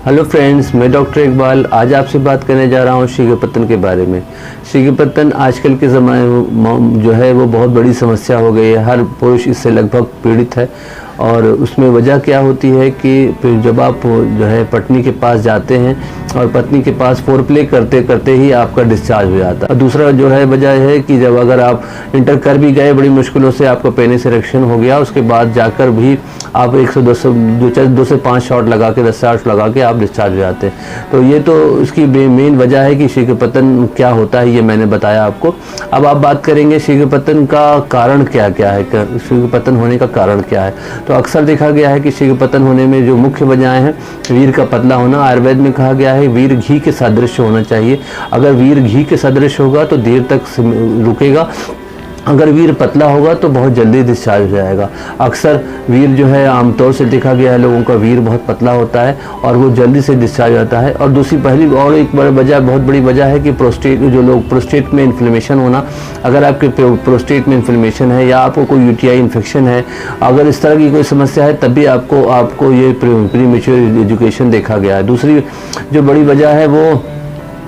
Hello friends, मैं doctor Iqbal आज आपसे बात करने जा रहा हूँ शीघ्रपतन के बारे में। शीघ्रपतन आजकल के ज़माने में जो है वो बहुत बड़ी समस्या हो गई है। हर पुरुष इससे लगभग पीड़ित है और उसमें वजह क्या होती है कि फिर जब आप जो है पत्नी के पास जाते हैं और पत्नी के पास फोरप्ले करते करते ही आपका डिस्चार्ज हो जाता है। और दूसरा जो है वजह है कि जब अगर आप इंटर कर भी गए, बड़ी मुश्किलों से आपका पेनिस इरेक्शन हो गया, उसके बाद जाकर भी आप 2 से 5 शॉट लगा के 10 शॉट लगा के आप डिस्चार्ज हो जाते हैं। तो ये तो इसकी मेन वजह है कि शीघ्रपतन क्या होता है, ये मैंने बताया आपको। अब आप बात करेंगे शीघ्रपतन का कारण क्या क्या है, शीघ्रपतन होने का कारण क्या है। तो अक्सर देखा गया है कि शीघ्रपतन होने में जो मुख्य वजहें हैं, वीर का पतला होना। आयुर्वेद में कहा गया है वीर घी के सदृश होना चाहिए। अगर वीर घी के सदृश होगा तो देर तक रुकेगा, अगर वीर पतला होगा तो बहुत जल्दी डिस्चार्ज हो जाएगा। अक्सर वीर जो है आमतौर से देखा गया है लोगों का वीर बहुत पतला होता है और वो जल्दी से डिस्चार्ज होता है। और दूसरी एक बहुत बड़ी वजह है कि प्रोस्टेट में इन्फ्लेमेशन होना। अगर आपके प्रोस्टेट में इन्फ्लेमेशन है या आपको कोई यूटीआई इन्फेक्शन है, अगर इस तरह की कोई समस्या है तभी आपको ये प्रीमेच्योर एजुकेशन देखा गया है। दूसरी जो बड़ी वजह है वो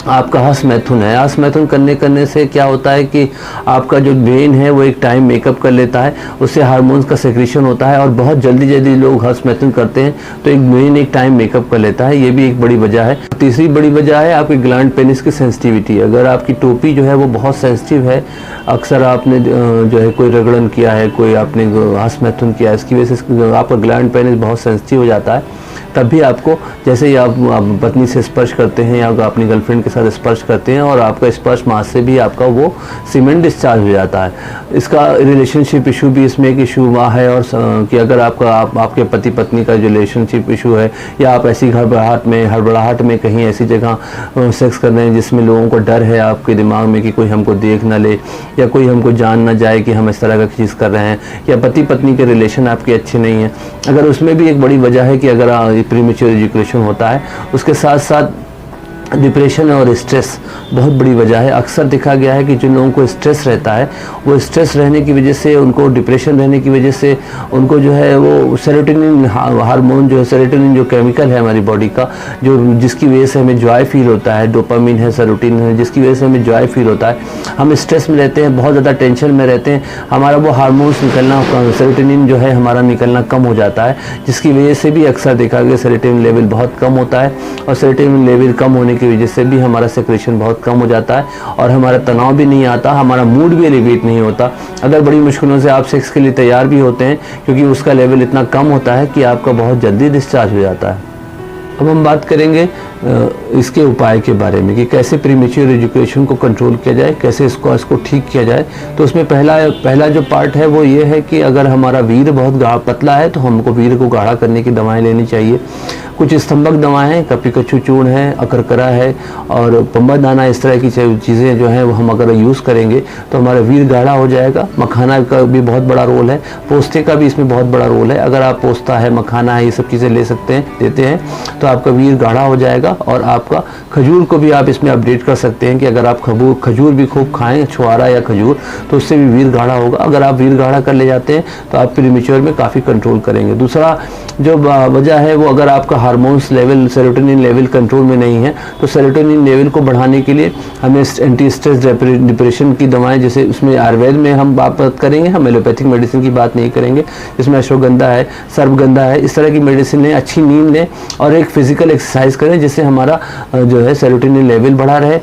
आपका हस्त मैथुन है। हस्त मैथुन करने से क्या होता है कि आपका जो ब्रेन है वो एक टाइम मेकअप कर लेता है, उससे हार्मोन्स का सेक्रेशन होता है और बहुत जल्दी लोग हस्त मैथुन करते हैं तो एक ब्रेन एक टाइम मेकअप कर लेता है। ये भी एक बड़ी वजह है। तीसरी बड़ी वजह है आपकी ग्लैंड पेनिस की सेंसिटिविटी। अगर आपकी टोपी जो है वो बहुत सेंसिटिव है, अक्सर आपने जो है कोई रगड़न किया है, कोई आपने हस्त मैथुन किया है, इसकी वजह से आपका ग्लैंड पेनिस बहुत सेंसिटिव हो जाता है। तब भी आपको जैसे ही आप पत्नी से स्पर्श करते हैं या अपनी गर्लफ्रेंड के साथ स्पर्श करते हैं और आपका स्पर्श मास से भी आपका वो सीमेंट डिस्चार्ज हो जाता है। इसका रिलेशनशिप इशू भी इसमें एक इशू हुआ है और कि अगर आपके पति पत्नी का जो रिलेशनशिप इशू है या आप ऐसी हड़बड़ाहट में कहीं ऐसी जगह सेक्स कर रहे हैं जिसमें लोगों को डर है आपके दिमाग में कि कोई हमको देख ना ले या कोई हमको जान ना जाए कि हम इस तरह का चीज़ कर रहे हैं, या पति पत्नी के रिलेशन आपके अच्छे नहीं हैं, अगर उसमें भी एक बड़ी वजह है कि अगर प्रीमेच्योर एजुकेशन होता है। उसके साथ साथ डिप्रेशन और स्ट्रेस बहुत बड़ी वजह है। अक्सर देखा गया है कि जिन लोगों को स्ट्रेस रहता है वो स्ट्रेस रहने की वजह से, उनको डिप्रेशन रहने की वजह से उनको जो है वो सेरोटोनिन हार्मोन जो है, सेरोटोनिन जो केमिकल है हमारी बॉडी का, जो जिसकी वजह से हमें जॉय फील होता है, डोपामिन है, सेरोटोनिन है, जिसकी वजह से हमें जॉय फील होता है। हम स्ट्रेस में रहते हैं, बहुत ज़्यादा टेंशन में रहते हैं, हमारा वो हार्मोन्स निकलना, सेरोटोनिन जो है हमारा निकलना कम हो जाता है, जिसकी वजह से भी अक्सर देखा गया सेरोटोनिन लेवल बहुत कम होता है। और सेरोटोनिन लेवल कम होने की वजह से भी हमारा सेक्रेशन बहुत कम हो जाता है और हमारा तनाव भी नहीं आता, हमारा मूड भी एलिवेट नहीं होता। अगर बड़ी मुश्किलों से आप सेक्स के लिए तैयार भी होते हैं क्योंकि उसका लेवल इतना कम होता है कि आपका बहुत जल्दी डिस्चार्ज हो जाता है। अब हम बात करेंगे इसके उपाय के बारे में कि कैसे प्रीमेच्योर एजुकेशन को कंट्रोल किया जाए, कैसे इसको ठीक किया जाए। तो उसमें पहला जो पार्ट है वो ये है कि अगर हमारा वीर बहुत पतला है तो हमको वीर को गाढ़ा करने की दवाएं लेनी चाहिए। कुछ स्तंभक दवाएं हैं, कपिकच्छु चूर्ण है, अकरकरा है और पंबा दाना, इस तरह की चीज़ें जो हैं वो हम अगर यूज़ करेंगे तो हमारा वीर गाढ़ा हो जाएगा। मखाना का भी बहुत बड़ा रोल है, पोस्ते का भी इसमें बहुत बड़ा रोल है। अगर आप पोस्ता है, मखाना है, ये सब चीज़ें लेते हैं तो आपका वीर गाढ़ा हो जाएगा। और आपका खजूर को भी आप इसमें अपडेट कर सकते हैं कि अगर आप खजूर भी खूब खाएं, छुआरा या खजूर, तो उससे भी वीर गाढ़ा होगा। अगर आप वीर गाढ़ा कर ले जाते हैं तो आप प्रीमेच्योर में काफ़ी कंट्रोल करेंगे। दूसरा जो वजह है वो अगर आपका hormones level, serotonin level control में नहीं है तो सेरोटोनिन लेवल को बढ़ाने के लिए हमें एंटी स्ट्रेस डिप्रेशन की दवाएं, जैसे उसमें आयुर्वेद में हम बात करेंगे, हम एलोपैथिक मेडिसिन की बात नहीं करेंगे, जिसमें अश्वगंधा है, सर्वगंधा है, इस तरह की मेडिसिन लें, अच्छी नींद लें और एक फिजिकल एक्सरसाइज करें जिससे हमारा जो है सेरोटोनिन लेवल बढ़ा रहे।